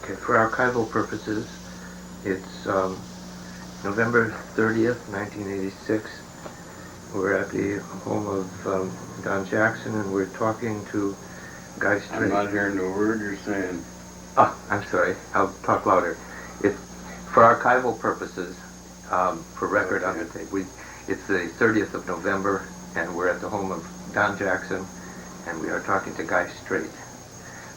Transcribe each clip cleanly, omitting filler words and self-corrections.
Okay, for archival purposes, it's November 30th, 1986. We're at the home of Don Jackson, and we're talking to Guy Strait. I'm not hearing the word you're saying. Oh, I'm sorry. I'll talk louder. It's for archival purposes, for record on the tape. It's the 30th of November, and we're at the home of Don Jackson, and we are talking to Guy Strait.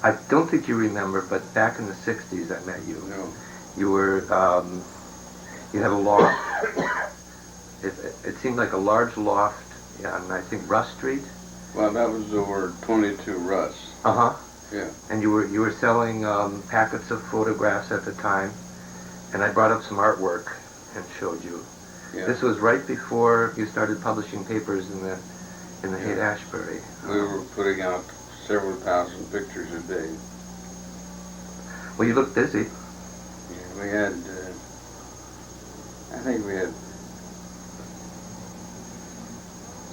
I don't think you remember, but back in the 60s I met you. No. You were, you had a loft. It seemed like a large loft on, I think, Russ Street. Well, that was over 22 Russ. Uh-huh. Yeah. And you were selling packets of photographs at the time, and I brought up some artwork and showed you. Yeah. This was right before you started publishing papers in the Haight-Ashbury. We were putting out several thousand pictures a day. Well, you look busy. Yeah, we had, I think we had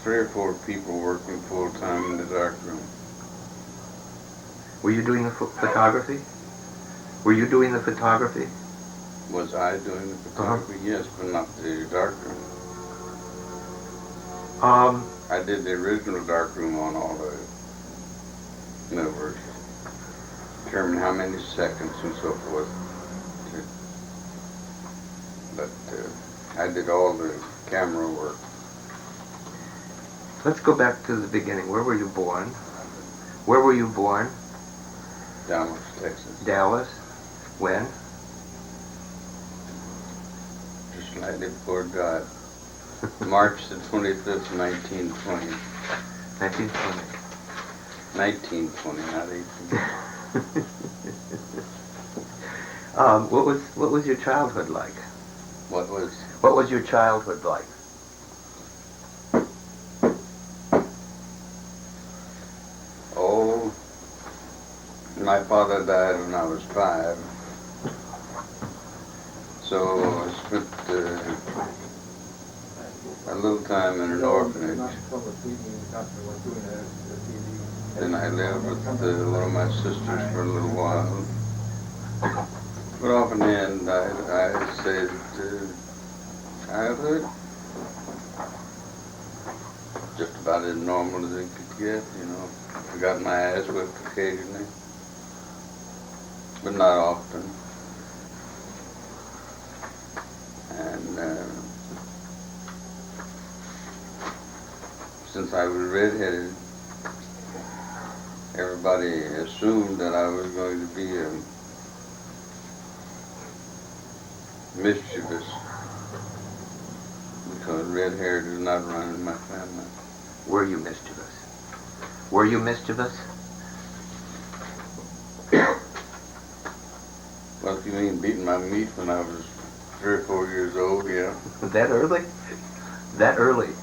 3 or 4 people working full time in the darkroom. Were you doing the photography? Were you doing the photography? Was I doing the photography? Yes, but not the darkroom. I did the original darkroom on all of it. In other words, determine how many seconds and so forth. But I did all the camera work. Let's go back to the beginning. Where were you born? Where were you born? Dallas, Texas. Dallas. When? Just slightly before God. March the 25th, 1920. 1920. 1920, not 18. What was your childhood like? What was your childhood like? Oh, my father died when I was 5. So I spent a little time in an orphanage. Then I lived with one of my sisters for a little while. But off in the end, I say that childhood, just about as normal as it could get, you know. I got my ass whipped occasionally, but not often. And since I was redheaded, everybody assumed that I was going to be mischievous, because red hair does not run in my family. Were you mischievous? Were you mischievous? Well, if you mean beating my meat when I was 3 or 4 years old, yeah. That early? That early?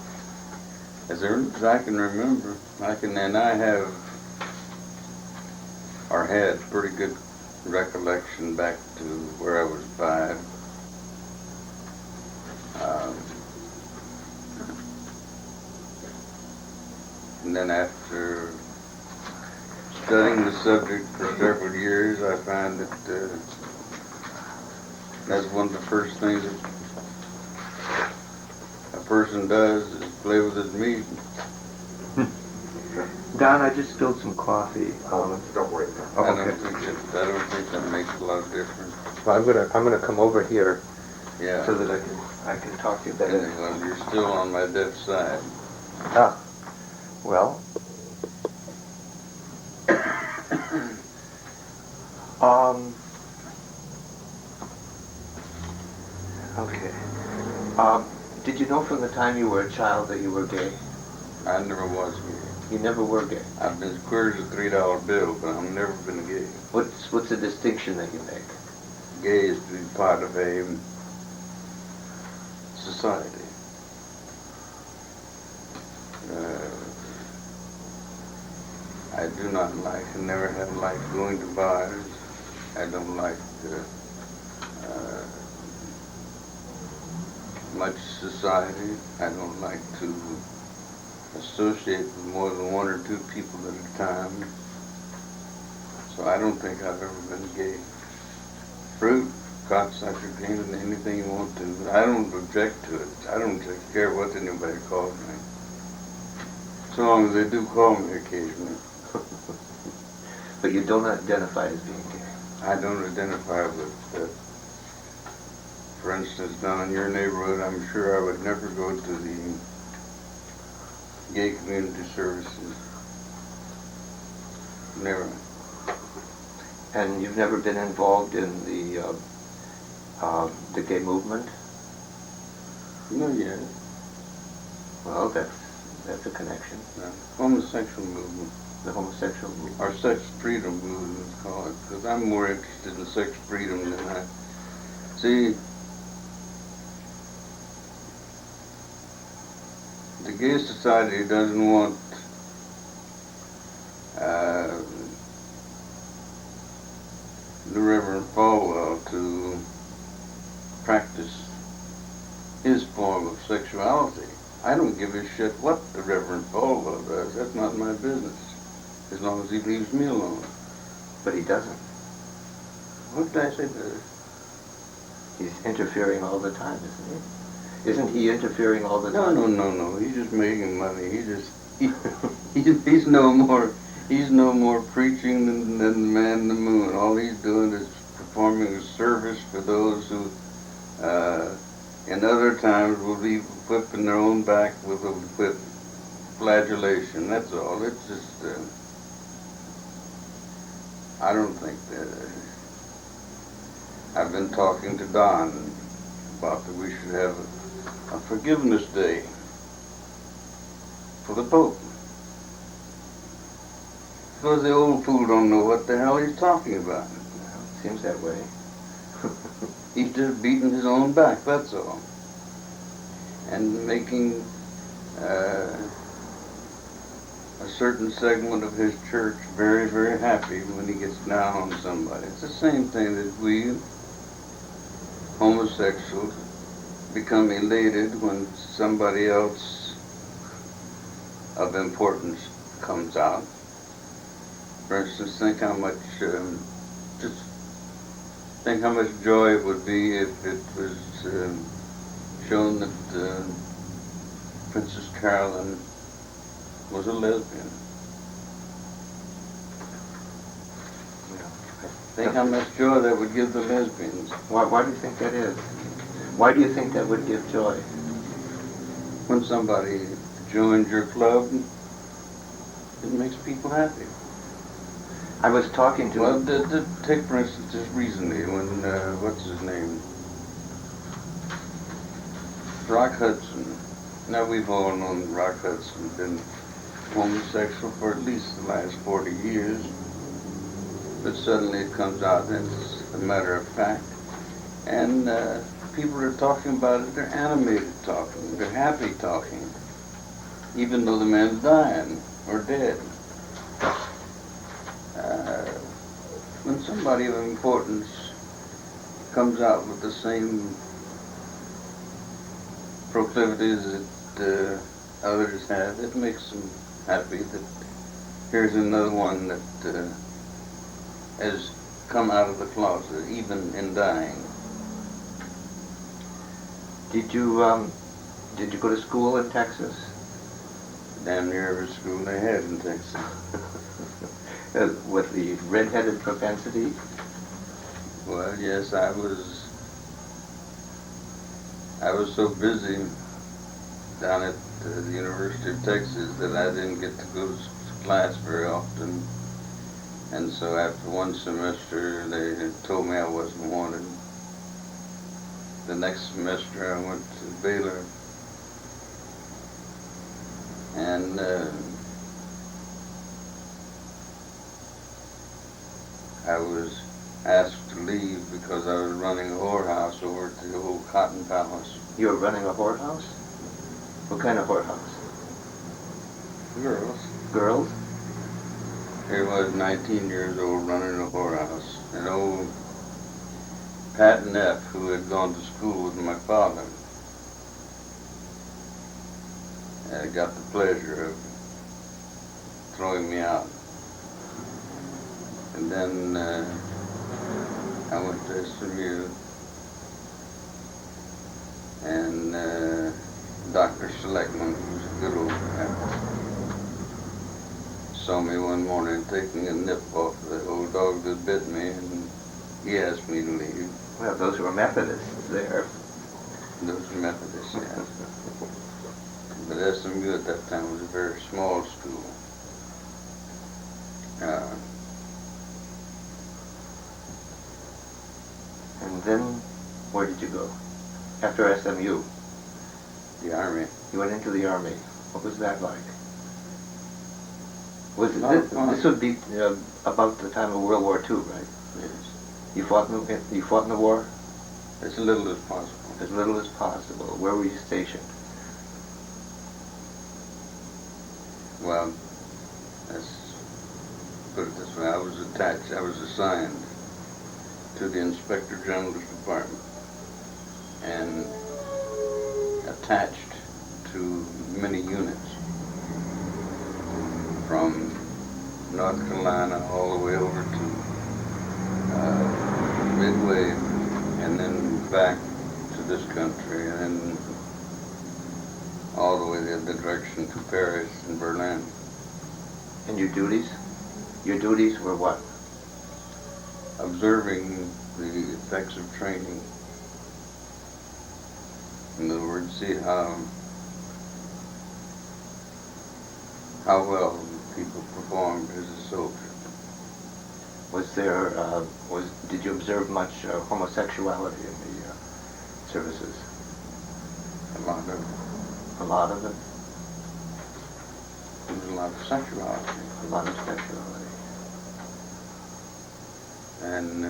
As early as I can remember. And I have, or had, pretty good recollection back to where I was 5. And then after studying the subject for several years, I find that that's one of the first things that a person does is play with his meat. Don, I just spilled some coffee. Don't worry. Oh, I okay. don't think that makes a lot of difference. Well, I'm gonna come over here Yeah. so that I can talk to you better. Well, you're still on my deaf side. Ah, well. Okay. Did you know from the time you were a child that you were gay? I never was gay. You never were gay. I've been as queer as a $3 bill, but I've never been gay. What's the distinction that you make? Gay is to be part of a society. I do not like, and never have liked going to bars. I don't like much society. I don't like to associate with more than 1 or 2 people at a time. So I don't think I've ever been gay. fruit, cocksucker cane, and anything you want to. I don't object to it. I don't care what anybody calls me. So long as they do call me occasionally. But you don't identify as being gay. I don't identify with that. For instance, down in your neighborhood, I'm sure I would never go to the gay community services. Never. And you've never been involved in the gay movement? No, yeah. Well, that's a connection. No. Homosexual movement. The homosexual movement. Or sex freedom movement, let's call it. Because I'm more interested in sex freedom than I. See, the gay society doesn't want the Reverend Falwell to practice his form of sexuality. I don't give a shit what the Reverend Falwell does. That's not my business, as long as he leaves me alone. But he doesn't. What did I say? He's interfering all the time, isn't he? Isn't he interfering all the time? No. He's just making money. He's no more preaching than the man in the moon. All he's doing is performing a service for those who, in other times, will be whipping their own back with a whip flagellation. That's all. It's just. I don't think that. I've been talking to Don about that we should have a forgiveness day for the Pope. Because the old fool don't know what the hell he's talking about. Well, it seems that way. He's just beating his own back, that's all. And making a certain segment of his church very, very happy when he gets down on somebody. It's the same thing that we homosexuals become elated when somebody else of importance comes out. For instance, think how much joy it would be if it was shown that Princess Caroline was a lesbian. Think how much joy that would give the lesbians. Why do you think that is? Why do you think that would give joy? When somebody joins your club, it makes people happy. I was talking to... Well, take for instance just recently when, what's his name? Rock Hudson. Now we've all known Rock Hudson been homosexual for at least the last 40 years. But suddenly it comes out and it's a matter of fact. And people are talking about it, they're animated talking, they're happy talking, even though the man's dying or dead. When somebody of importance comes out with the same proclivities that others have, it makes them happy that here's another one that has come out of the closet, even in dying. Did you go to school in Texas? Damn near every school they had in Texas. With the red-headed propensity? Well, yes, I was so busy down at the University of Texas that I didn't get to go to class very often. And so after one semester, they told me I wasn't wanted. The next semester, I went to Baylor. And I was asked to leave because I was running a whorehouse over at the old Cotton Palace. You were running a whorehouse? What kind of whorehouse? Girls. Girls? Here I was, 19 years old, running a whorehouse. An old Pat Neff, who had gone to school with my father, got the pleasure of throwing me out. And then I went to SMU, and Dr. Selectman, who's a good old man, saw me one morning taking a nip off the old dog that bit me, and he asked me to leave. Well, those were Methodists there. Those were Methodists, yes. But SMU at that time was a very small school. And then, where did you go? After SMU, The Army. you went into the Army. What was that like? Was it, Lot of fun. this would be about the time of World War II, right? Yes. You fought in the war? As little as possible. As little as possible. Where were you stationed? Well, let's put it this way. I was assigned to the Inspector General's Department and attached to many units from North Carolina all the way over to Midway, and then back to this country, and then all the way the other direction to Paris and Berlin. And your duties? Your duties were what? Observing the effects of training. In other words, see how well people performed as a soldier. Was there, did you observe much homosexuality in the services? A lot of it. A lot of it? There was a lot of sexuality. A lot of sexuality. And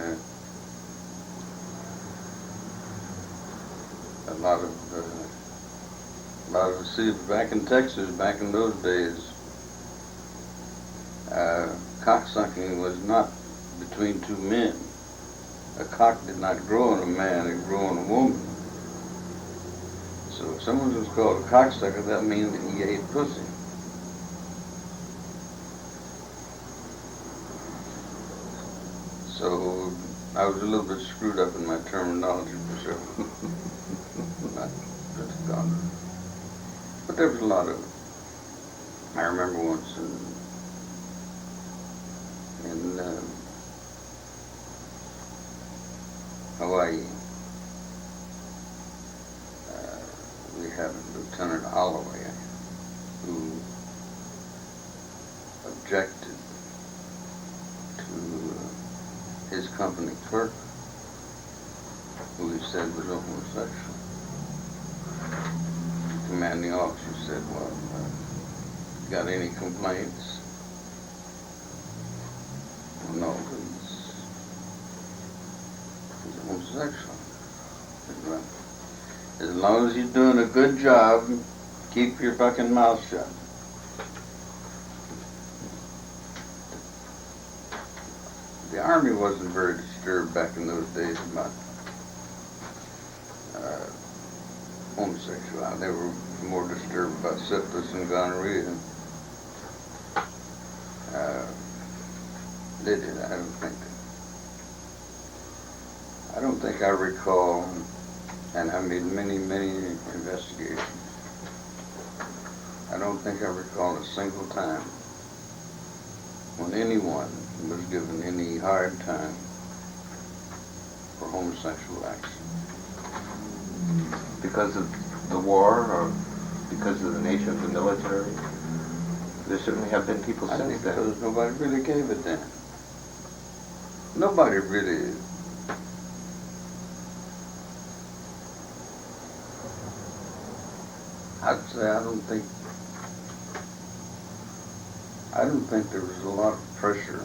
a lot of see, back in Texas, back in those days, cocksucking was not between two men. A cock did not grow in a man, it grew in a woman. So if someone was called a cocksucker, that means that he ate pussy. So I was a little bit screwed up in my terminology for sure. Not just gone. But there was a lot of it. I remember once in Hawaii, we had Lieutenant Holloway who objected to his company clerk, who he said was homosexual. The commanding officer said, well, got any complaints? Well, no, he's homosexual. I said, well, as long as you're doing a good job, keep your fucking mouth shut. The Army wasn't very disturbed back in those days about homosexuality. They were more disturbed about syphilis and gonorrhea. They did. I don't think I recall, and I made many investigations. I don't think I recall a single time when anyone was given any hard time for homosexual action. Because of the war, or because of the nature of the military? There certainly have been people I since think then. because nobody really gave it then. Nobody really. I'd say I don't think there was a lot of pressure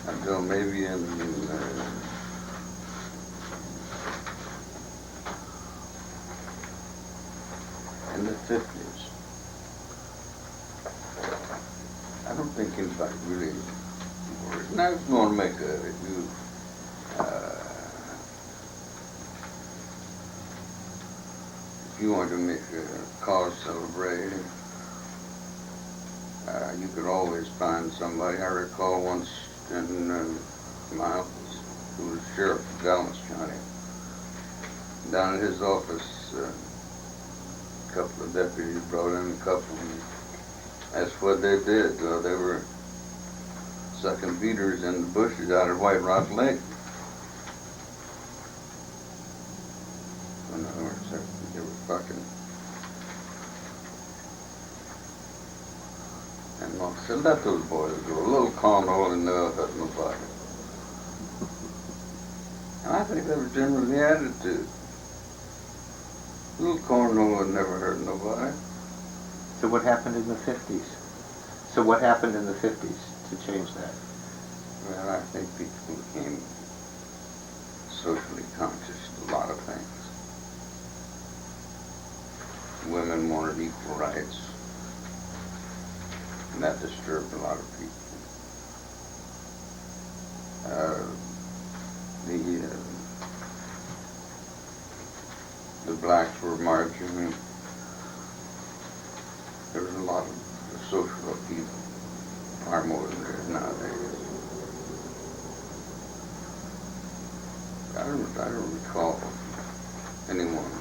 until maybe in the 50s. I don't think anybody really worried. Now, if you want to make if you want to make a cause celebrate, You could always find somebody. I recall once in my office, who was sheriff of Dallas County, down at his office, a couple of deputies brought in a couple, and that's what they did. They were sucking beaters in the bushes out of White Rock Lake. In other words, they were fucking. And I said, let those boys go. A little corn oil and they'll hurt nobody. And I think that was generally the attitude. A little corn oil would never hurt nobody. So what happened in the 50s? So what happened in the 50s to change that? Well, I think people became socially conscious of a lot of things. Women wanted equal rights. And that disturbed a lot of people. The blacks were marching. There was a lot of social upheaval, far more than there is nowadays. I don't recall anyone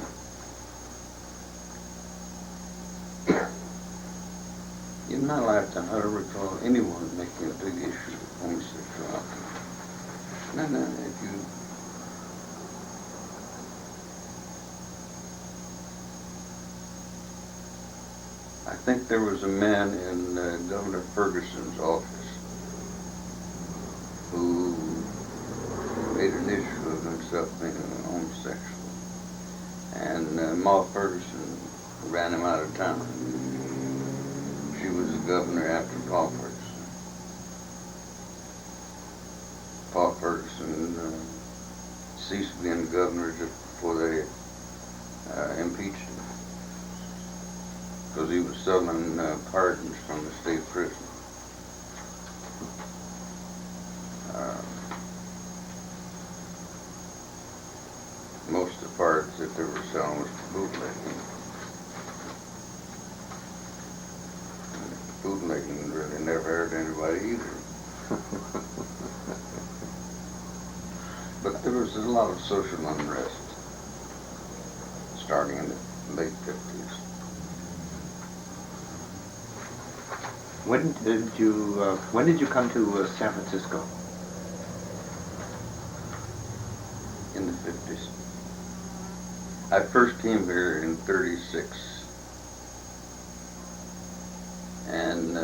in my lifetime, I don't recall anyone making a big issue of homosexuality. No, if you... I think there was a man in Governor Ferguson's office who made an issue of himself being a homosexual. And Ma Ferguson ran him out of town. She was the governor after Paul Ferguson. Paul Ferguson ceased being the governor just before they impeached him, because he was selling pardons from the state prison. Most of the pardons that they were selling was for bootlegging. Bootlegging really never hurt anybody either. But there was a lot of social unrest starting in the late 50s. When did you come to San Francisco? In the 50s. I first came here in 36. And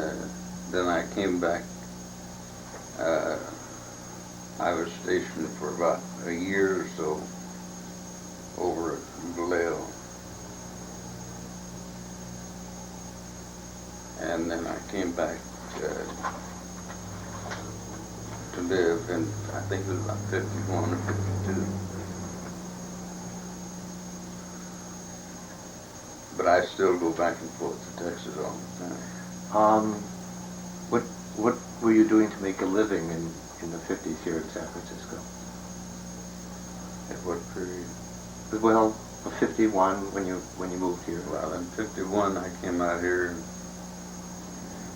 then I came back. I was stationed for about a year or so over at Vallejo. And then I came back to live in, I think it was about 51 or 52. But I still go back and forth to Texas all the time. What were you doing to make a living in the 50s here in San Francisco? At what period? Well, 51 when you moved here. Well, in 51 I came out here.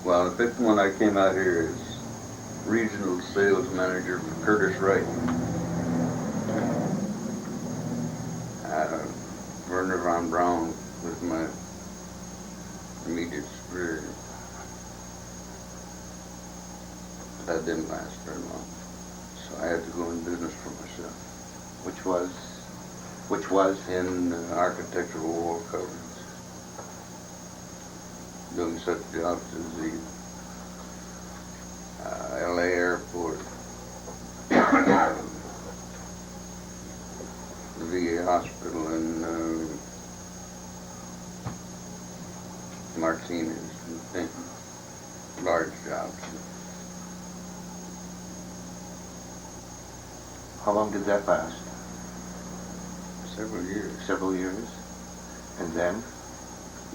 Well, in 51 I came out here as regional sales manager for Curtis Wright. Werner von Braun was my immediate superior. That didn't last very long, so I had to go in business for myself. Which was in architectural wall coverings, doing such jobs as the LA airport, the VA hospital in Martinez, and large jobs. How long did that last? Several years. Several years. And then?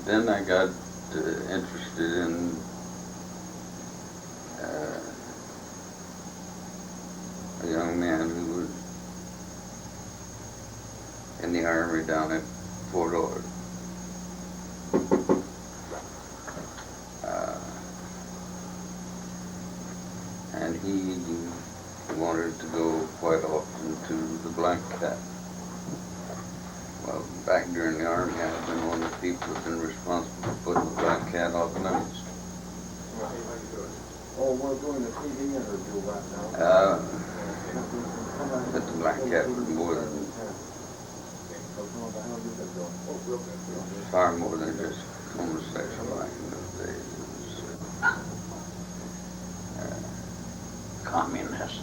Then I got interested in a young man who was in the Army down at Fort Ord. and he wanted to go quite often to the Black Cat. Well, back during the Army, I've been one of the people who've been responsible for putting the Black Cat off limits. Oh, we're doing a TV interview right now. But the Black Cat was more than, far more than just homosexual back in those days. It was communist.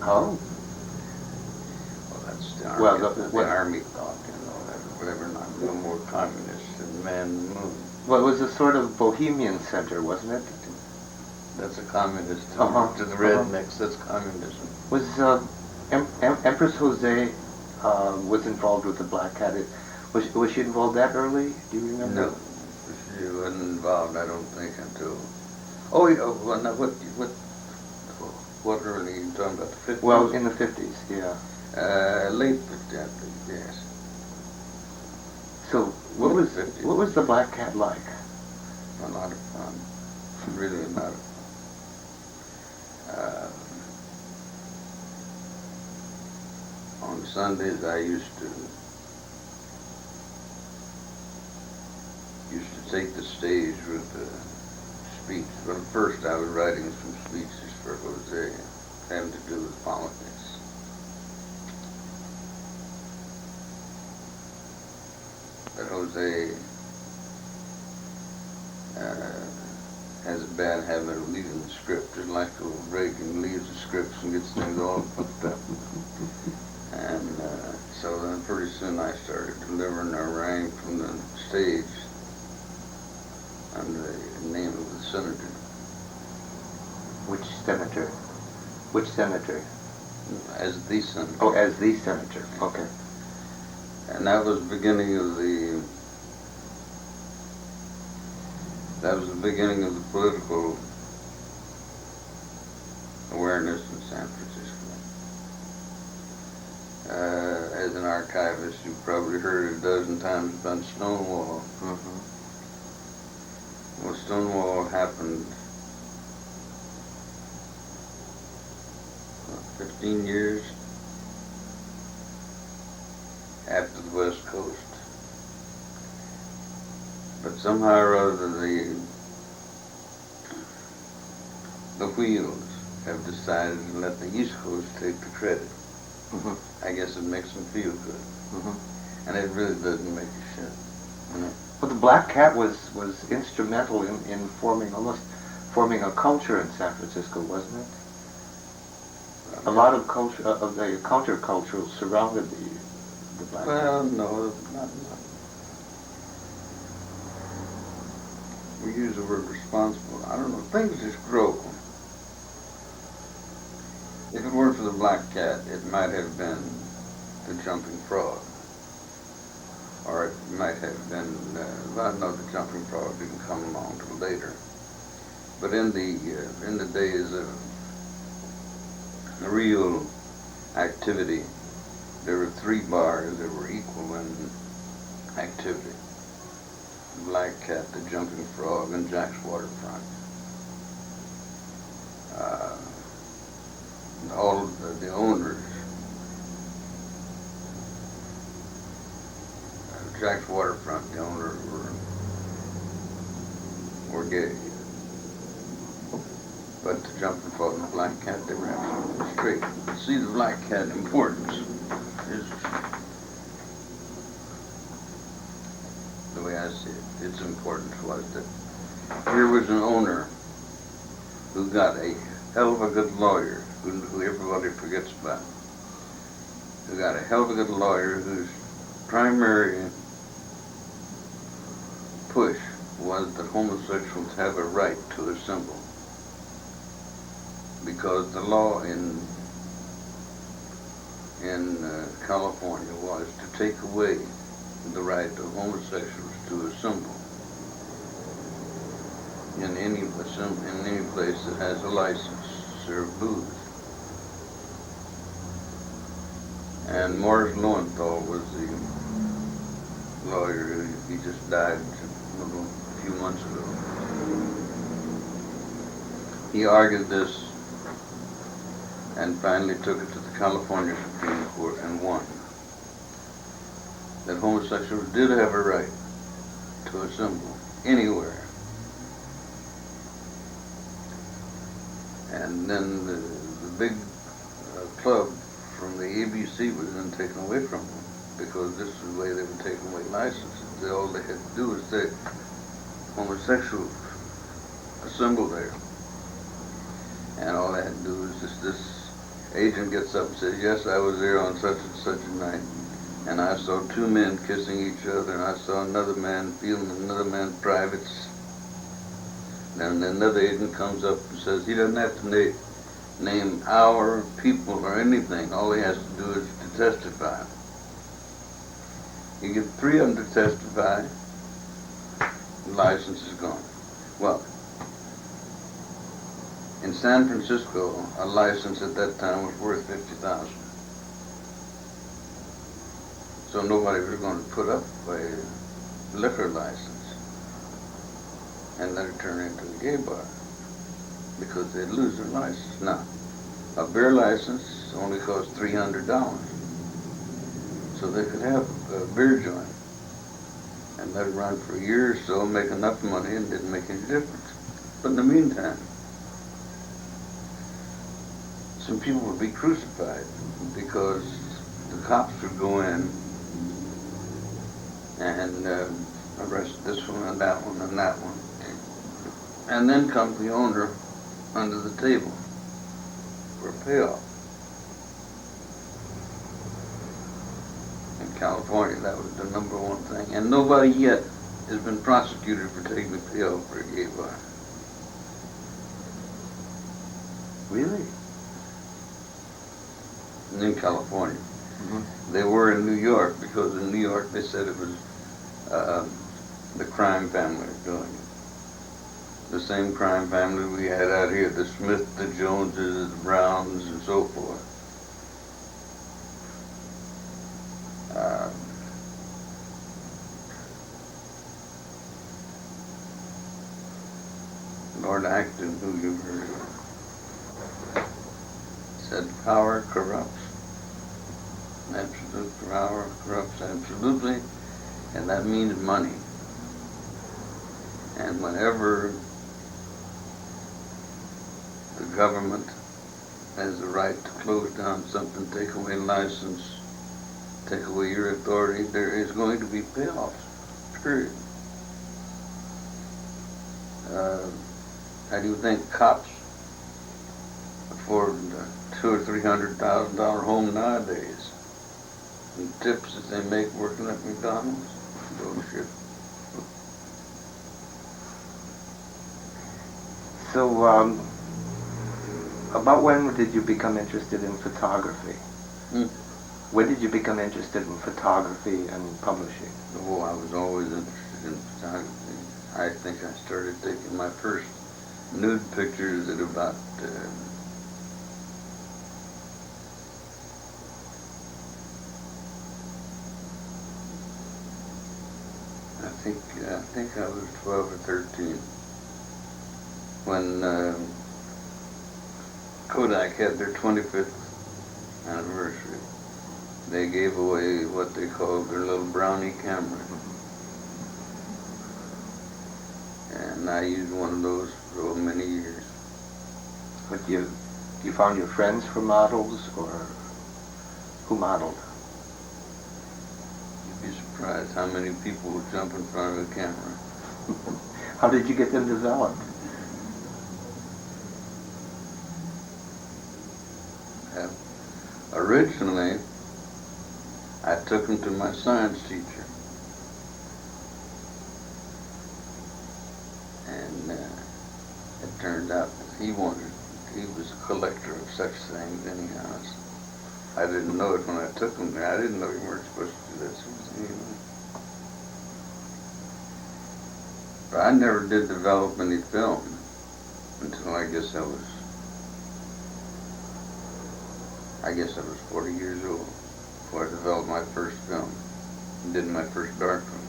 Oh. Well, that's the Army, Well, the Army thought, that whatever, no more communists than man in the moon. Well, it was a sort of bohemian center, wasn't it? That's a communist. Uh-huh. To the rednecks, that's communism. Was Empress Jose was involved with the Black Cat? Was she involved that early? Do you remember? No, she wasn't involved. I don't think until. Oh, yeah. Well, now what early? You talking about the 50s? Well, in the 50s, yeah. Late 50s, I think. Yes. So what was the Black Cat like? A lot of fun. Really a lot of fun. On Sundays, I used to take the stage with a speech. Well, first I was writing some speeches for Jose, having to do with politics. But Jose has a bad habit of leaving the script, just like old Reagan leaves the scripts and gets things all fucked up. And so then pretty soon I started delivering a rhyme from the stage under the name of the senator. Which senator? Which senator? As the senator. Oh, as the senator. Okay. And that was the beginning of the political awareness in San Francisco. As an archivist, you've probably heard a dozen times about Stonewall. Mm-hmm. Well, Stonewall happened 15 years after the West Coast. But somehow or other, the wheels have decided to let the East Coast take the credit. Mm-hmm. I guess it makes them feel good. Mm-hmm. And it really doesn't make a shit. Well, the Black Cat was instrumental in forming a culture in San Francisco, wasn't it? A lot of culture of the countercultural surrounded the Black Cat. Well, no, not. We use the word responsible. I don't know. Things just grow. If it weren't for the Black Cat, it might have been the Jumping Frog. Or it might have been, well, no, the Jumping Frog didn't come along till later. But in the days of real activity, there were 3 bars that were equal in activity. The Black Cat, the Jumping Frog, and Jack's Waterfront. All of the owners, Jack's Waterfront, the owners were gay. But the Jumping Frog and the Black Cat, they were absolutely straight. See, the Black Cat importance is, the way I see it, its importance was that here was an owner who got a hell of a good lawyer, who everybody forgets about, who got a hell of a good lawyer whose primary push was that homosexuals have a right to assemble. Because the law in California was to take away the right of homosexuals to assemble in any place that has a license to serve booze. And Morris Lowenthal was the lawyer. He just died a few months ago. he argued this and finally took it to the California Supreme Court and won. That homosexuals did have a right to assemble anywhere. And then the big club from the ABC was then taken away from them because this is the way they were taking away licenses. All they had to do was say, homosexuals assemble there. And all they had to do was just, this agent gets up and says, yes, I was there on such and such a night, and I saw two men kissing each other, and I saw another man feeling another man's privates. Then another agent comes up and says he doesn't have to name our people or anything. All he has to do is to testify. You get 3 of them to testify, the license is gone. Well, in San Francisco, a license at that time was worth $50,000. So nobody was going to put up a liquor license and let it turn into a gay bar because they'd lose their license. Now, a beer license only cost $300, so they could have a beer joint and let it run for a year or so, make enough money, and didn't make any difference. But in the meantime, some people would be crucified because the cops would go in and arrest this one and that one and that one. And then comes the owner under the table for a payoff. In California, that was the #1 thing. And nobody yet has been prosecuted for taking the payoff for a gay bar. Really? In California. Mm-hmm. They were in New York because in New York they said it was the crime family doing it. The same crime family we had out here, the Smith, the Joneses, the Browns, and so forth. Lord Acton, who you've heard of, said power corrupts. Absolute power corrupts absolutely, and that means money. And whenever the government has the right to close down something, take away license, take away your authority, there is going to be payoffs, period. How do you think cops afford $200,000 or $300,000 home nowadays? And tips that they make working at McDonald's? Bullshit. So, about when did you become interested in photography? When did you become interested in photography and publishing? Oh, I was always interested in photography. I think I started taking my first nude pictures at about I think I was 12 or 13 when Kodak had their 25th anniversary. They gave away what they called their little brownie camera. And I used one of those for many years. But you found your friends for models, or who modeled? You'd be surprised how many people would jump in front of a camera. How did you get them developed? Originally, I took them to my science teacher. And it turned out that he was a collector of such things anyhow. I didn't know it when I took him there. I didn't know you weren't supposed to do this. But I never did develop any film until I guess I was 40 years old before I developed my first film and did my first dark film.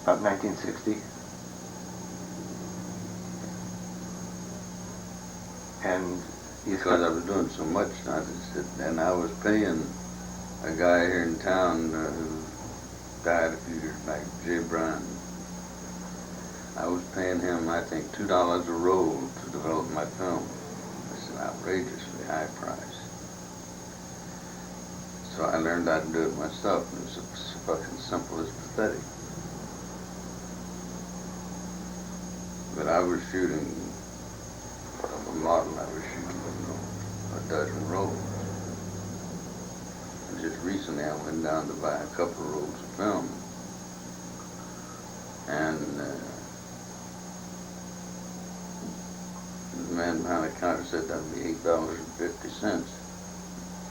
About 1960? And you Because I was doing so much, and I was paying a guy here in town who died a few years back, Jay Bryan. I was paying him, I think, $2 a roll to develop my film. It's an outrageously high price. So I learned how to do it myself, and it's as fucking simple as pathetic. But I was shooting a model, I was shooting a dozen rolls. And just recently I went down to buy a couple of rolls of film. And the man behind the counter said that would be $8.50.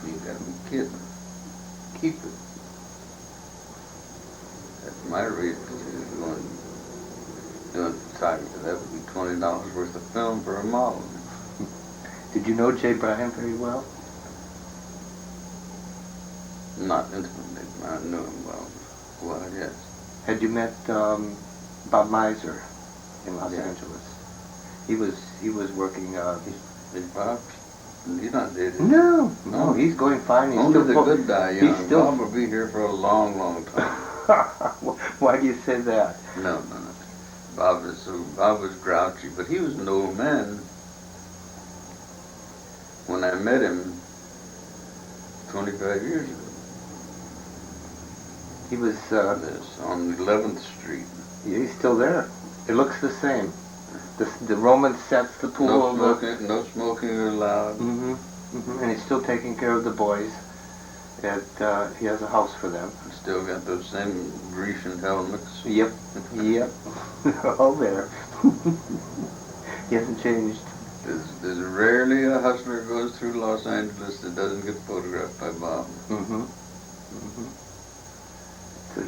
You gotta be kidding. Keep it. That's my rate doing photography. That would be $20 worth of film for a model. Did you know Jay Bryan very well? Not intimately, but I knew him well. Well, yes. Had you met Bob Miser in Los Yeah. Angeles? He was working. Is Bob? He's not dead. No, he's going fine. He's Only still the good die he's young. still- Bob will be here for a long, long time. Why do you say that? No. Bob was grouchy, but he was an old man. When I met him 25 years ago, He was. this, on 11th Street. He's still there. It looks the same. The Roman sets, the pool. No smoking allowed. And he's still taking care of the boys. He has a house for them. Still got those same Grecian helmets. Yep. They're all there. He hasn't changed. There's rarely a hustler goes through Los Angeles that doesn't get photographed by Bob. So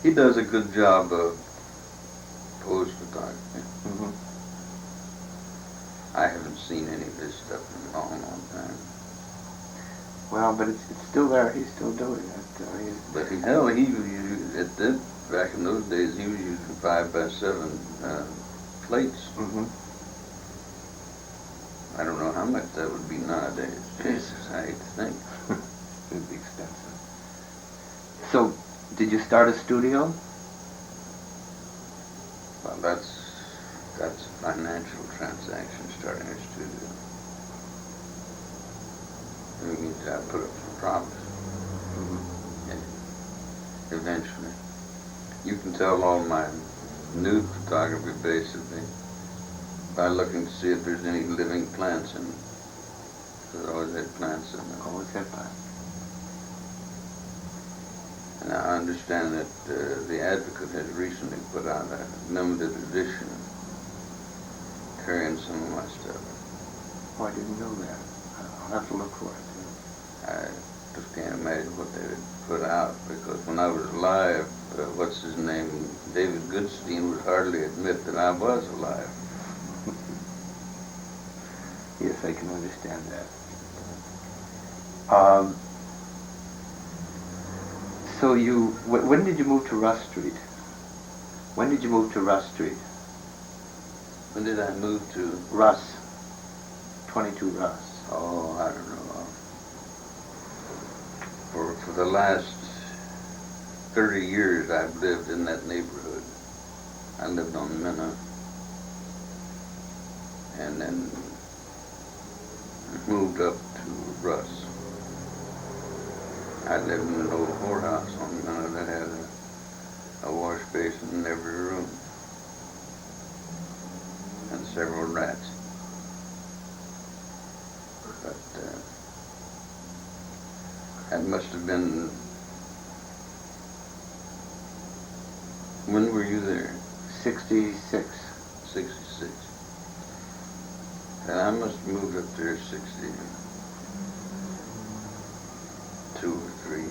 he does a good job of pose photography. I haven't seen any of his stuff in a long, long time. Well, but it's still there. He's still doing it. But he back in those days, he was using 5x7 plates. I don't know how much that would be nowadays. Jesus, I hate to think. It'd be expensive. So, did you start a studio? Well, that's a financial transaction, starting a studio. It means I put up some promise. And eventually. You can tell all my nude photography basically by looking to see if there's any living plants in it. There's always had plants in it. Always had plants. And I understand that the Advocate has recently put out a limited edition carrying some of my stuff. Oh, I didn't know that. I'll have to look for it. I just can't imagine what they would put out, because when I was alive, what's his name, David Goodstein would hardly admit that I was alive. Yes, I can understand that. So when did you move to Russ Street? When did you move to Russ Street? When did I move to? Russ. 22 Russ. Oh, I don't know. For the last 30 years, I've lived in that neighborhood. I lived on Minna, and then moved up to Russ. I lived in an old whorehouse on Minna that had a wash basin in every room and several rats. But that must have been. When were you there? 66. 66. And I must have moved up there 62 or 3.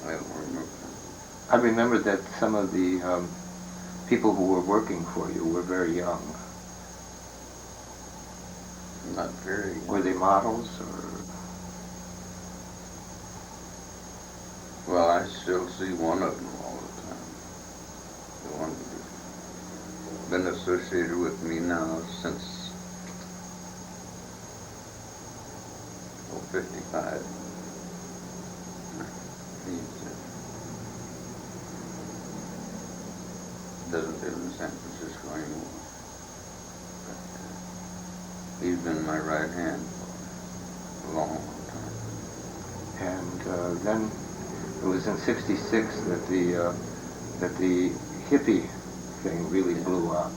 I don't remember. I remember that some of the people who were working for you were very young. Not very. Were they models or? Well, I still see one of them all the time. The one been associated with me now since 55. Doesn't live in San Francisco anymore. But, he's been my right hand for a long, long time. And then it was in '66 that the hippie thing really blew up.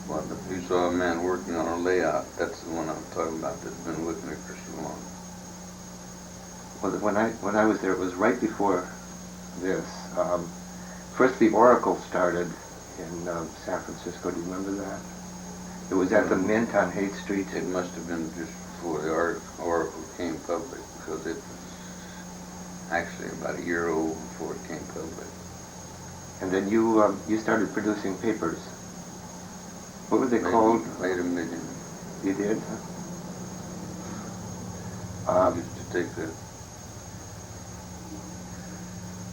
Well, if you saw a man working on a layout, that's the one I'm talking about that's been with me for so long. Well, when I was there, it was right before this. First, the Oracle started in San Francisco. Do you remember that? It was at the Mint on Haight Street. It must have been just before the Oracle came public, because it was actually about a year old before it came public. And then you started producing papers. What were they called? Made a million. You did?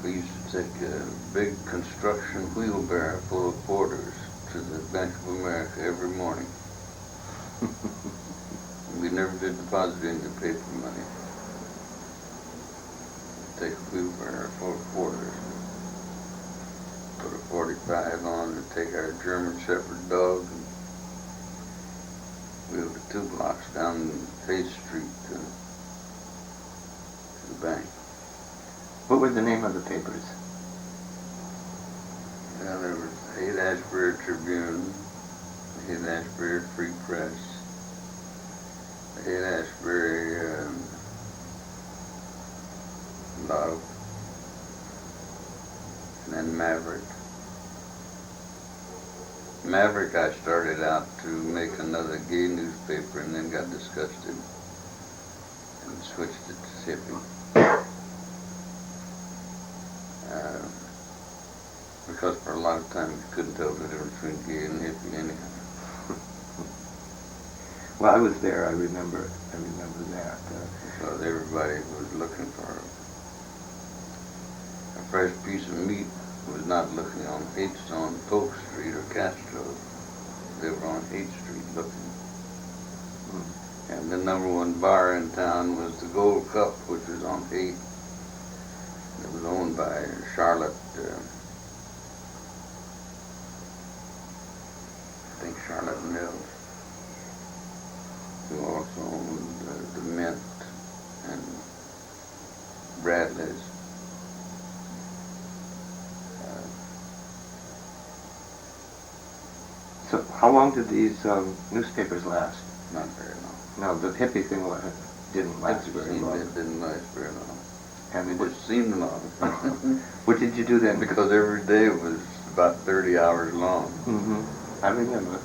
We used to take a big construction wheelbarrow full of quarters to the Bank of America every morning. We never did deposit any paper money. Take a wheelbarrow full of quarters, put a 45 on, and take our German Shepherd dog and wheel the 2 blocks down Haight Street to the bank. What was the name of the papers? Well, there was the Haight-Ashbury Tribune, the Haight-Ashbury Free Press, the Haight-Ashbury Love, and then Maverick. Maverick, I started out to make another gay newspaper and then got disgusted and switched it to hippie. Because for a lot of time you couldn't tell the difference between gay and hippie anyhow. Well, I was there. I remember that. Because everybody was looking for a fresh piece of meat. Was not looking on Polk Street or Castro. They were on Haight Street looking. And the #1 bar in town was the Gold Cup, which was on Haight. It was owned by Charlotte, I think Charlotte Mills, who also owned the Mint and Bradley's. So how long did these newspapers last? Not very long. No, the hippie thing didn't last very long. It didn't last very long. And it Which seemed long. What did you do then? Because every day was about 30 hours long. Mm-hmm. I remember.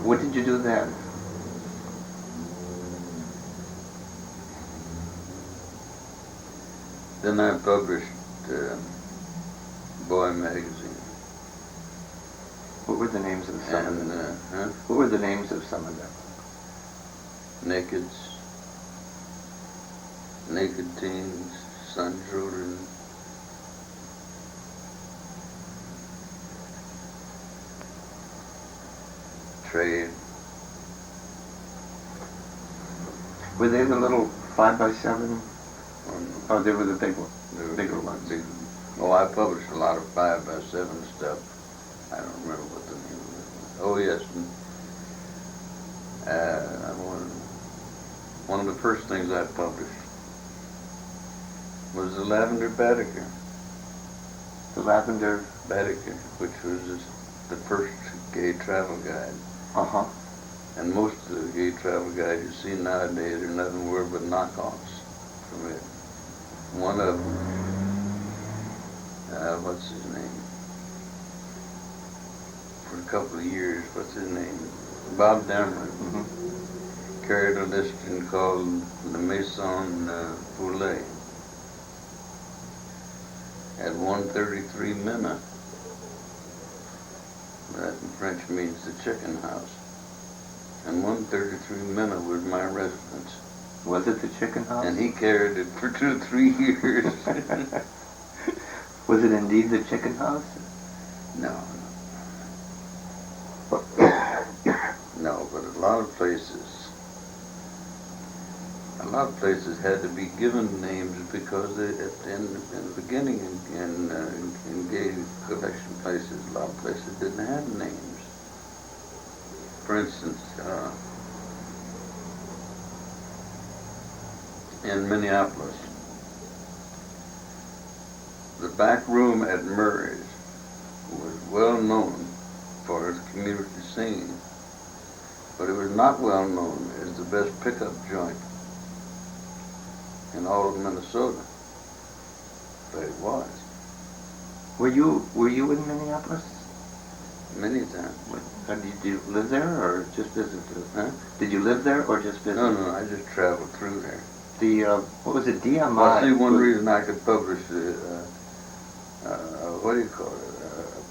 What did you do then? Then I published Boy magazine. What were the names of some of them? And What were the names of some of them? Nakeds, Naked Teens, Sun Children, Trade. Were they the little 5x7? Oh, they were the big ones. They were Bigger ones. Oh, I published a lot of 5x7 stuff. I don't remember what the name of it was. Oh, yes. One of the first things I published was the Lavender Baedeker. The Lavender. Baedeker, which was the first gay travel guide. Uh-huh. And most of the gay travel guides you see nowadays are nothing more but knockoffs from it. One of them, what's his name? For a couple of years, what's his name? Bob Dameron. Mm-hmm. Carried a listing called the Maison Poulet. At 133 Mena. That in French means the chicken house. And 133 Mena was my residence. Was it the chicken house? And he carried it for 2 or 3 years. Was it indeed the chicken house? No. No, but a lot of places had to be given names because in the beginning in gay collection places, a lot of places didn't have names. For instance, in Minneapolis, the back room at Murray's was well known for its community singing, but it was not well known as the best pickup joint in all of Minnesota. But it was. Were you in Minneapolis? Many times. Did you live there or just visit? Huh? Did you live there or just visit? No, I just traveled through there. The what was it? DMI. Well, see, one reason I could publish what do you call it?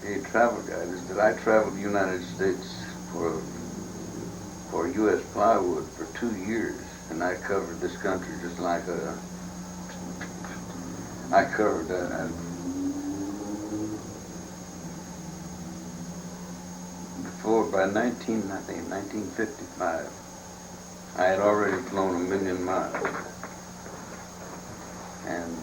A travel guide is that I traveled the United States for U.S. Plywood for 2 years, and I covered this country just like I covered before, by 1955, I had already flown 1 million miles. And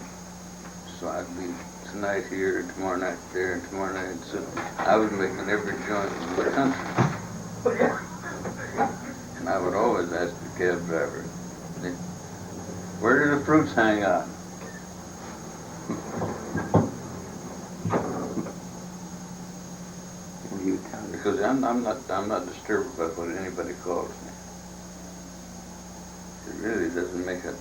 so I'd be tonight here, and tomorrow night there, and tomorrow night, so I was making every joint in the country. And I would always ask the cab driver, where do the fruits hang out? Because I'm not disturbed by what anybody calls me. It really doesn't make a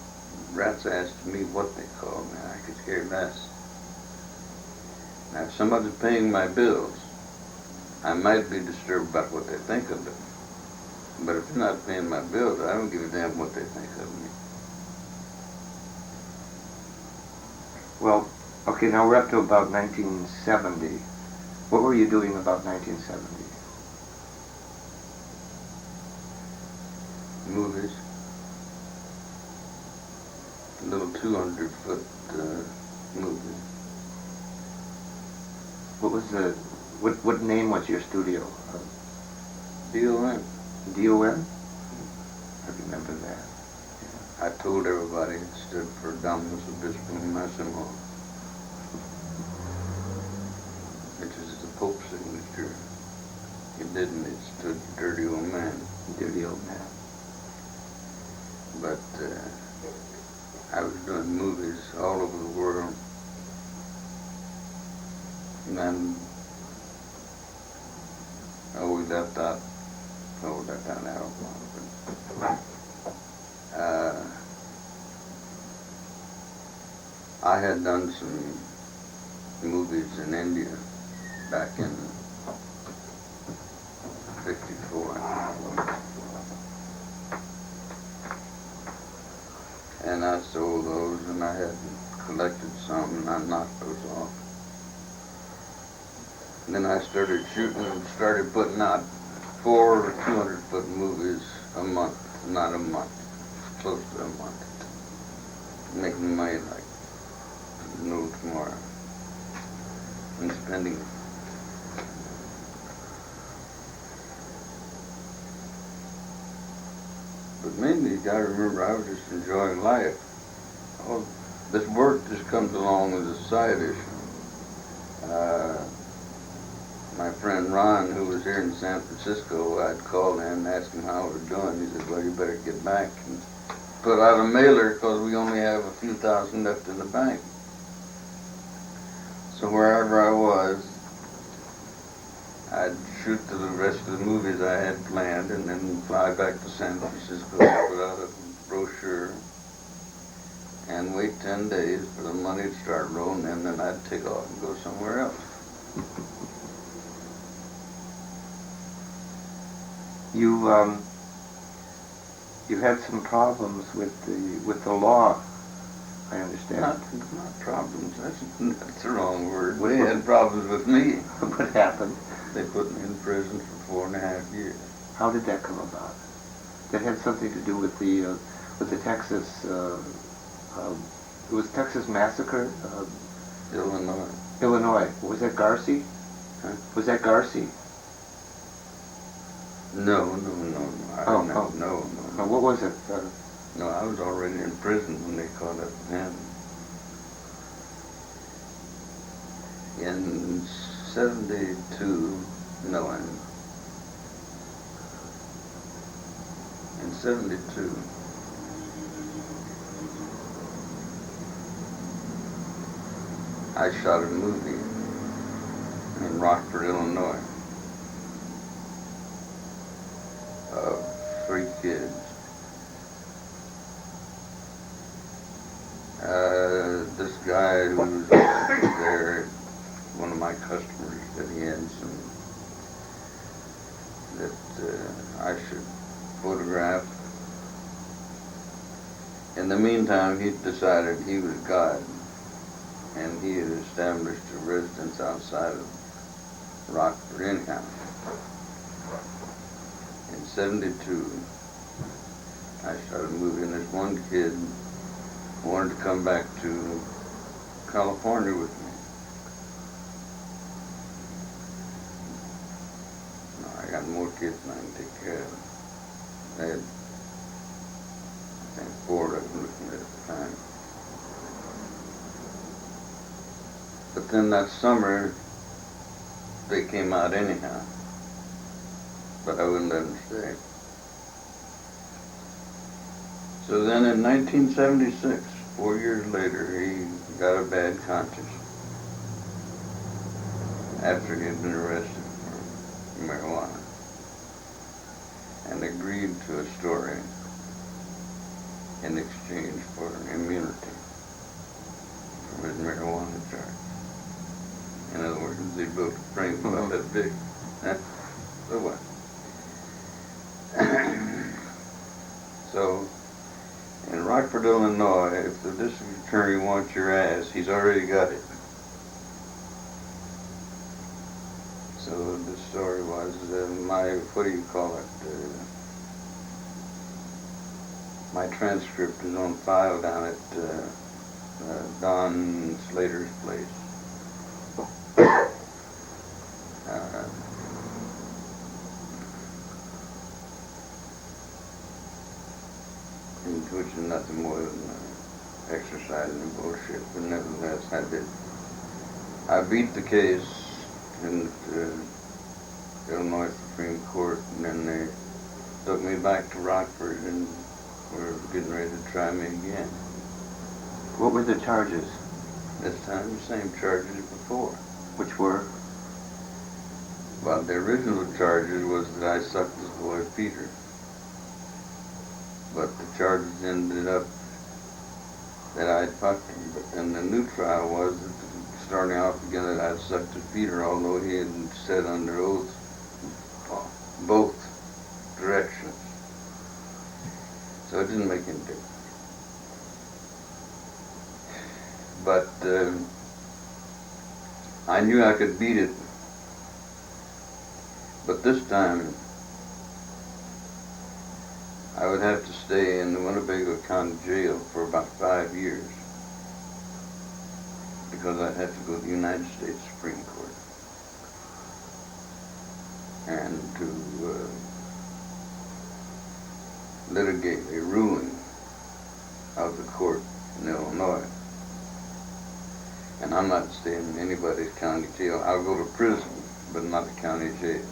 rat's ass to me what they call me. I could care less. Now, if somebody's paying my bills, I might be disturbed about what they think of it. But if they're not paying my bills, I don't give a damn what they think of me. Well, okay, now we're up to about 1970. What were you doing about 1970? Movies. Little 200-foot movie. What was what name was your studio? DOM. DOM? I remember that. I told everybody it stood for Dominus Obiscum Massimo, which is the Pope's signature. It didn't, it stood for Dirty Old Man. Dirty Old Man. But I was doing movies all over the world. And then, we left out Alabama. I had done some movies in India back in 54. And I sold those, and I had collected some, and I knocked those off. And then I started shooting and started putting out 4 200-foot movies a month, not a month, close to a month. Making money like no tomorrow. And spending. But mainly, you gotta remember, I was just enjoying life. All this work just comes along as a side issue. My friend Ron, who was here in San Francisco, I'd call in and ask him how we're doing. He said, well, you better get back and put out a mailer because we only have a few thousand left in the bank. So wherever I was, I'd shoot the rest of the movies I had planned and then fly back to San Francisco, put out a brochure, and wait 10 days for the money to start rolling in, then I'd take off and go somewhere else. You had some problems with the law, I understand. Not problems. That's the wrong word. They had problems with me. What happened? They put me in prison for 4.5 years. How did that come about? That had something to do with the Texas. It was Texas massacre. Illinois. Illinois. Was that Garci? Huh? Was that Garci? No. Oh. No. What was it? No, I was already in prison when they caught up him. In 72, no, in 72, I shot a movie in Rockford, Illinois, of 3 kids. This guy who was there, one of my customers, that he had some that I should photograph. In the meantime, he decided he was God, and he had established a residence outside of Rockford anyhow. In 72, I shot a movie, and this one kid wanted to come back to California with me. No, I got more kids than I can take care of. I had, I think, 4 of them with me at the time. But then that summer, they came out anyhow. But I wouldn't let them stay. So then in 1976, 4 years later, he got a bad conscience after he had been arrested for marijuana and agreed to a story in exchange for immunity from his marijuana charge. In other words, they built a frame about that big. So what? So, in Rockford, Illinois, if the district attorney wants your ass, he's already got it. So the story was my, what do you call it? My transcript is on file down at Don Slater's place. Which is nothing more than exercising and bullshit, but nevertheless, I beat the case in the Illinois Supreme Court, and then they took me back to Rockford and were getting ready to try me again. What were the charges? This time the same charges as before. Which were? Well, the original charges was that I sucked this boy Peter. But the charges ended up that I fucked him. But then the new trial was that starting off again that I sucked his Peter, although he had said under oath both directions. So it didn't make any difference. But I knew I could beat it. But this time, I would have to stay in the Winnebago County Jail for about 5 years because I'd have to go to the United States Supreme Court and to litigate a ruling of the court in Illinois. And I'm not staying in anybody's county jail. I'll go to prison, but not the county jail.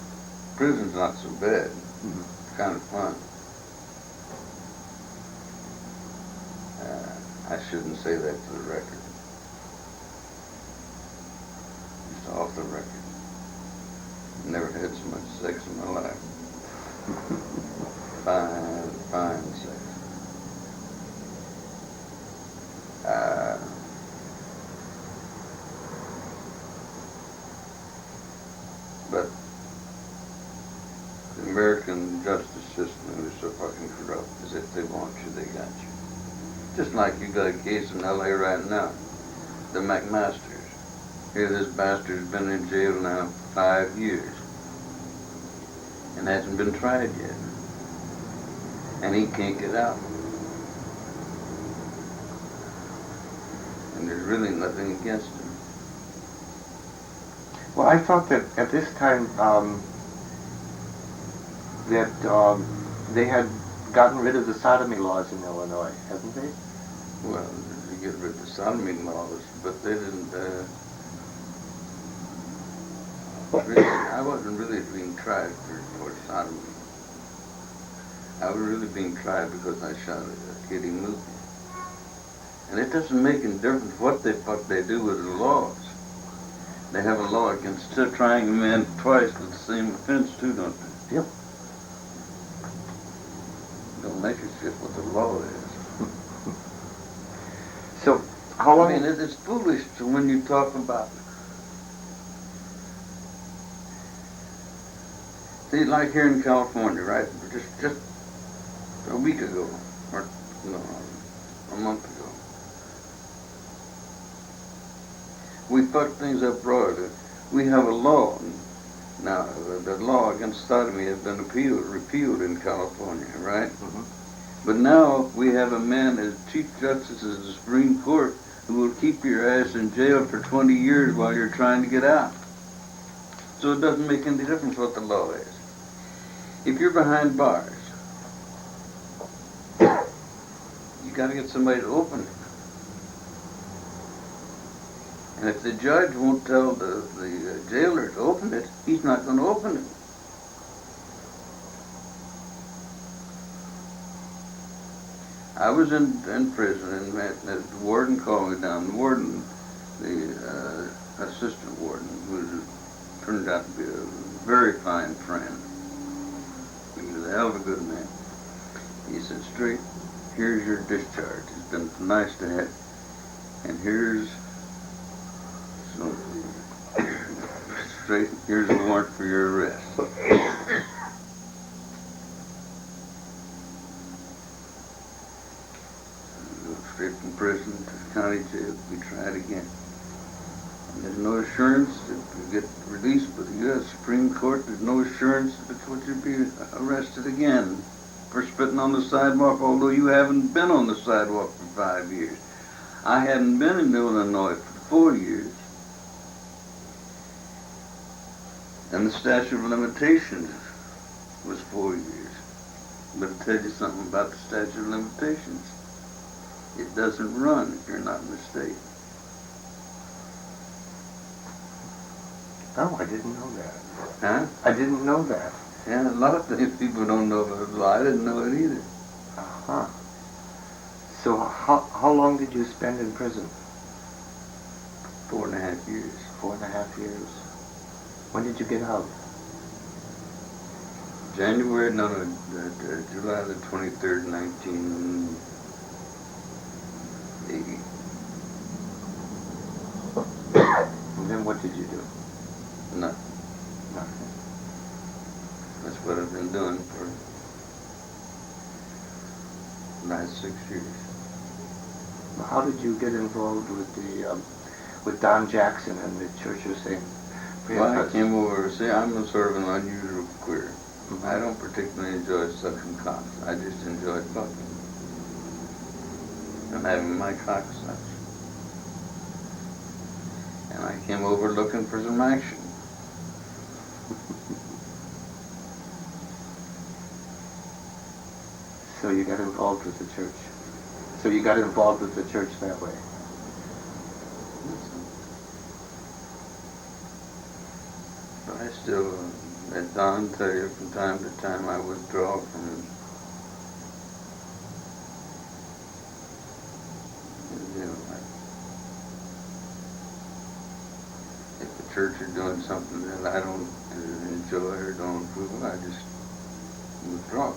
Prison's not so bad. It's kind of fun. I shouldn't say that for the record. Just off the record. Never had so much sex in my life. Fine sex. But the American justice system is so fucking corrupt, as if they want you, they got you. Just like you got a case in LA right now, the McMasters. Here this bastard's been in jail now for 5 years and hasn't been tried yet. And he can't get out. And there's really nothing against him. Well, I thought that at this time, that they had gotten rid of the sodomy laws in Illinois, haven't they? Well, you get rid of the sodomy laws, but they didn't, really, I wasn't really being tried for sodomy. I was really being tried because I shot a kiddie movie. And it doesn't make any difference what they do with the laws. They have a law against trying a man twice for the same offense too, don't they? Yep. Don't make it shit what the law is. So, how long? I mean, it's foolish when you talk about. See, like here in California, right? Just a week ago, or no, a month ago, we fucked things up royally. We have a law now. The law against sodomy has been repealed in California, right? Mm-hmm. But now we have a man as Chief Justice of the Supreme Court who will keep your ass in jail for 20 years while you're trying to get out. So it doesn't make any difference what the law is. If you're behind bars, you got to get somebody to open it. And if the judge won't tell the jailer to open it, he's not going to open it. I was in prison, and the warden called me down. The warden, the assistant warden, who turned out to be a very fine friend. He was a hell of a good man. He said, "Strait, here's your discharge. It's been nice to have, and here's Strait, here's a warrant for your arrest." Go straight from prison to the county jail to be tried again. And there's no assurance that you get released by the U.S. Supreme Court. There's no assurance that you'll be arrested again for spitting on the sidewalk, although you haven't been on the sidewalk for 5 years. I hadn't been in Illinois for 4 years. And the statute of limitations was 4 years. But I'll tell you something about the statute of limitations. It doesn't run if you're not in the state. Oh, I didn't know that. Huh? I didn't know that. Yeah, a lot of things people don't know about the law. I didn't know it either. Uh-huh. So how long did you spend in prison? 4.5 years. 4.5 years. When did you get out? July the 23rd, 1980. And then what did you do? Nothing. Nothing. That's what I've been doing for the last 6 years. How did you get involved with Don Jackson and the Church of St. Well, I came over. See, I'm a sort of an unusual queer. Mm-hmm. I don't particularly enjoy sucking cocks. I just enjoy fucking and having my cock sucked. And I came over looking for some action. So you got involved with the church. So you got involved with the church that way. But I still, at Don, tell you from time to time I withdraw from, you know, if the church are doing something that I don't enjoy or don't approve of, I just withdraw.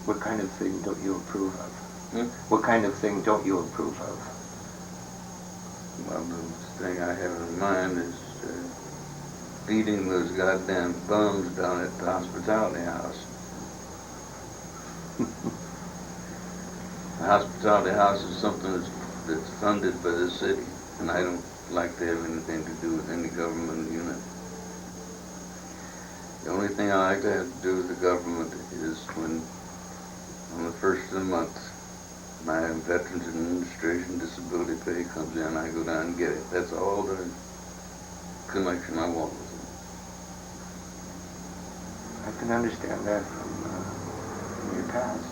What kind of thing don't you approve of? Hmm? What kind of thing don't you approve of? Well, the thing I have in mind is feeding those goddamn bums down at the hospitality house. The hospitality house is something that's funded by the city, and I don't like to have anything to do with any government unit. The only thing I like to have to do with the government is when, on the first of the month, my Veterans Administration disability pay comes in, I go down and get it. That's all the connection I want with I can understand that from your past.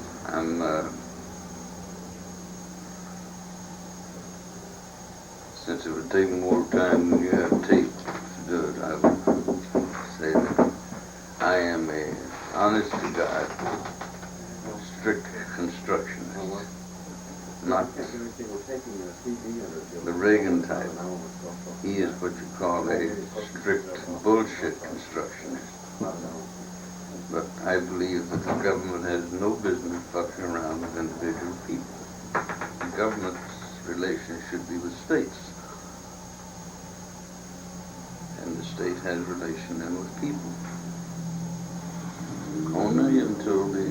Since it would take more time than you have tape to do it, I would say that I am a honest to God, strict constructionist. Not the Reagan type. He is what you call a strict bullshit constructionist. But I believe that the government has no business fucking around with individual people. The government's relation should be with states. And the state has relation then with people. Only until the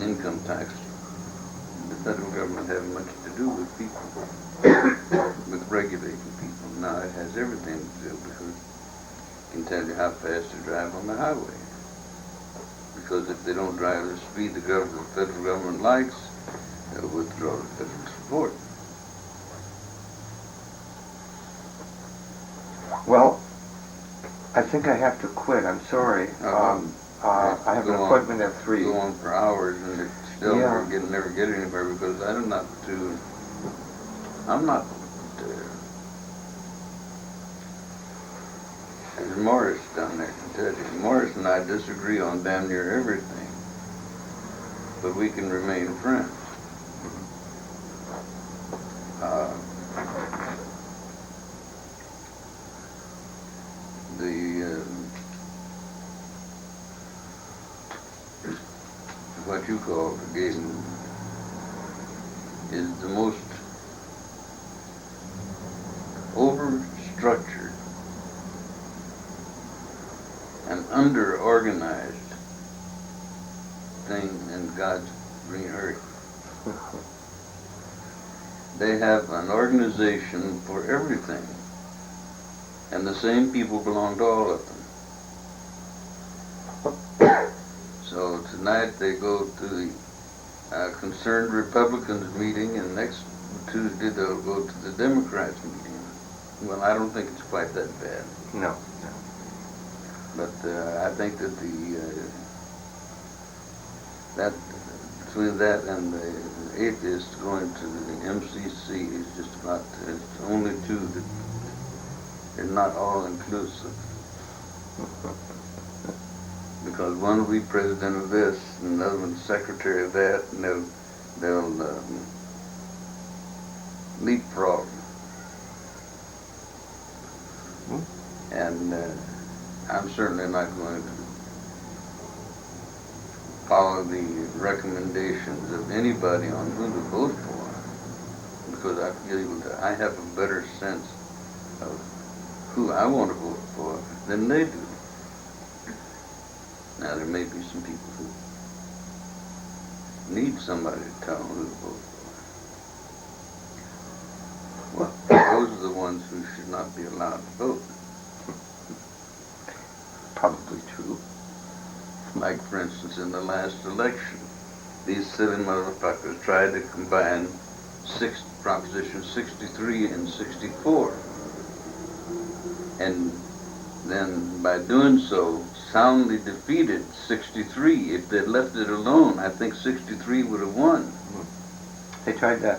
income tax, the federal government have much to do with people, with regulating people. Now it has everything to do because it can tell you how fast to drive on the highway. Because if they don't drive the speed the federal government likes, they'll withdraw the federal support. Well, I think I have to quit. I'm sorry. I have an appointment at 3. Go on for hours and it still never get anywhere because I'm not there's Morris down there can tell you. Morris and I disagree on damn near everything, but we can remain friends. What you call the game is the most over-structured and under-organized thing in God's green earth. They have an organization for everything, and the same people belong to all of them. So tonight they go to the Concerned Republicans meeting, and next Tuesday they'll go to the Democrats meeting. Well, I don't think it's quite that bad. No. But I think that between that and the atheists going to the MCC is just about, it's only two that are not all inclusive. Because one will be president of this, and another one's secretary of that, and they'll leapfrog. And I'm certainly not going to follow the recommendations of anybody on who to vote for, because I have a better sense of who I want to vote for than they do. Now, there may be some people who need somebody to tell them who to vote for. Well, those are the ones who should not be allowed to vote. Probably true. Like, for instance, in the last election, these silly motherfuckers tried to combine Proposition 63 and 64. And then, by doing so, soundly defeated 63. If they'd left it alone, I think 63 would have won. They tried to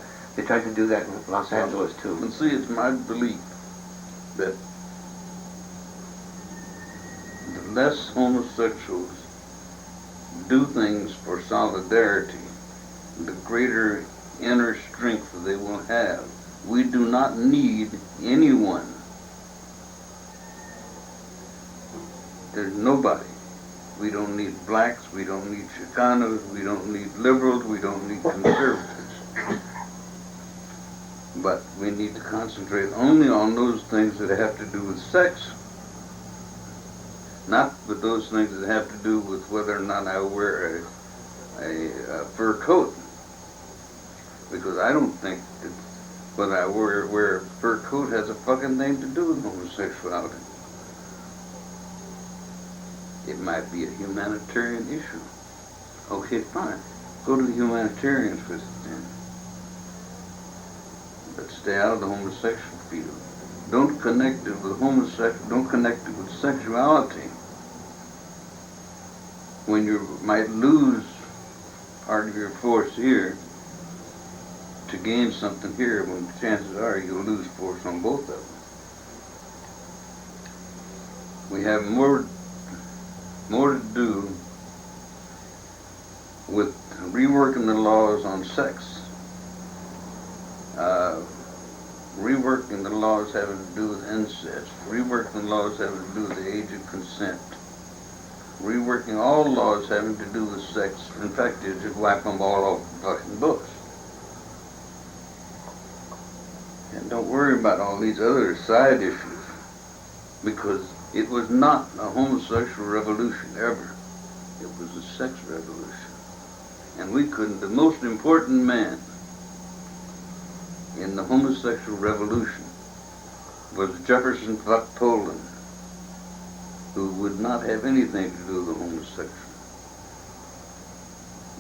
do that in Los Angeles too. And see, it's my belief that the less homosexuals do things for solidarity, the greater inner strength they will have. We do not need anyone. There's nobody. We don't need blacks, we don't need Chicanos, we don't need liberals, we don't need conservatives. But we need to concentrate only on those things that have to do with sex. Not with those things that have to do with whether or not I wear a fur coat. Because I don't think that whether I wear a fur coat has a fucking thing to do with homosexuality. It might be a humanitarian issue. Okay, fine. Go to the humanitarians with it then. But stay out of the homosexual field. don't connect it with don't connect it with sexuality, when you might lose part of your force here to gain something here, when chances are you'll lose force on both of them. We have more to do with reworking the laws on sex, reworking the laws having to do with incest, reworking the laws having to do with the age of consent, reworking all laws having to do with sex. In fact, you just wipe them all off the fucking books. And don't worry about all these other side issues, because it was not a homosexual revolution ever. It was a sex revolution. And we couldn't, the most important man in the homosexual revolution was Jefferson Poland, who would not have anything to do with the homosexual.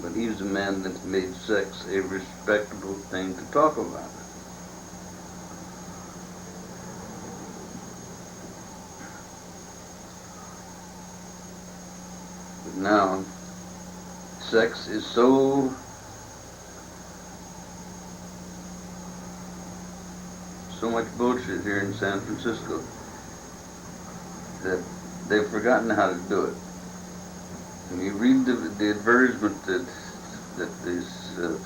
But he was the man that made sex a respectable thing to talk about. But now, sex is so much bullshit here in San Francisco that they've forgotten how to do it. When you read the advertisement that this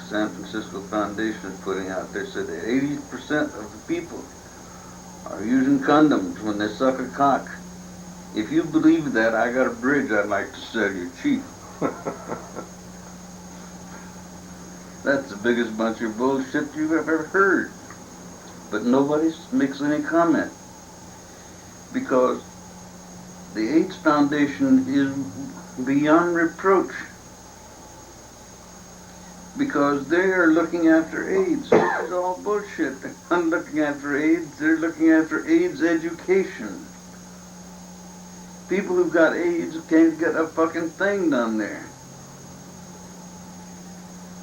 San Francisco Foundation is putting out, they said that 80% of the people are using condoms when they suck a cock. If you believe that, I got a bridge I'd like to sell you cheap. That's the biggest bunch of bullshit you've ever heard. But nobody makes any comment, because the AIDS Foundation is beyond reproach, because they are looking after AIDS. This is all bullshit. They're not looking after AIDS, they're looking after AIDS education. People who've got AIDS can't get a fucking thing done there.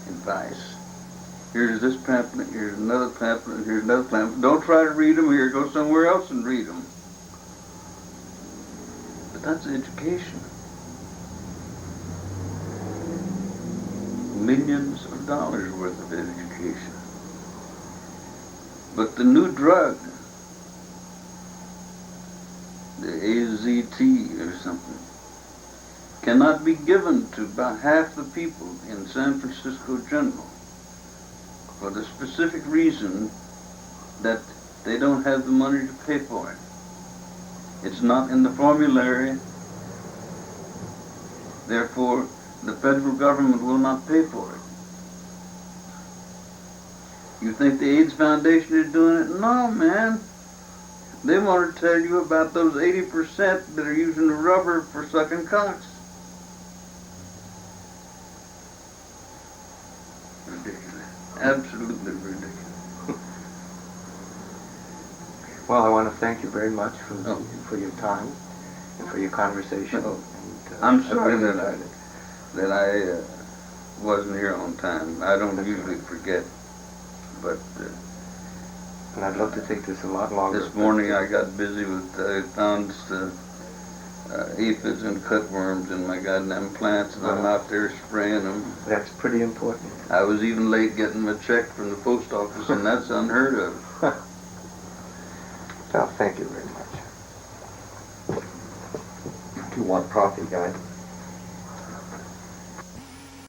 Advice. Here's this pamphlet, here's another pamphlet, here's another pamphlet. Don't try to read them here, go somewhere else and read them. But that's education. Millions of dollars worth of education. But the new drug, the AZT or something, cannot be given to about half the people in San Francisco General, for the specific reason that they don't have the money to pay for it. It's not in the formulary, therefore the federal government will not pay for it. You think the AIDS Foundation is doing it? No, man. They want to tell you about those 80% that are using the rubber for sucking cocks. Absolutely ridiculous. Well, I want to thank you very much for your time and for your conversation. Oh, And, I'm I sorry really that enjoyed it. I wasn't here on time. I don't usually forget, but And I'd love to take this a lot longer. this morning I got busy with, I found aphids and cutworms in my goddamn plants, and I'm out there spraying them. That's pretty important. I was even late getting my check from the post office, and that's unheard of. Well, thank you very much. Do you want coffee, guys?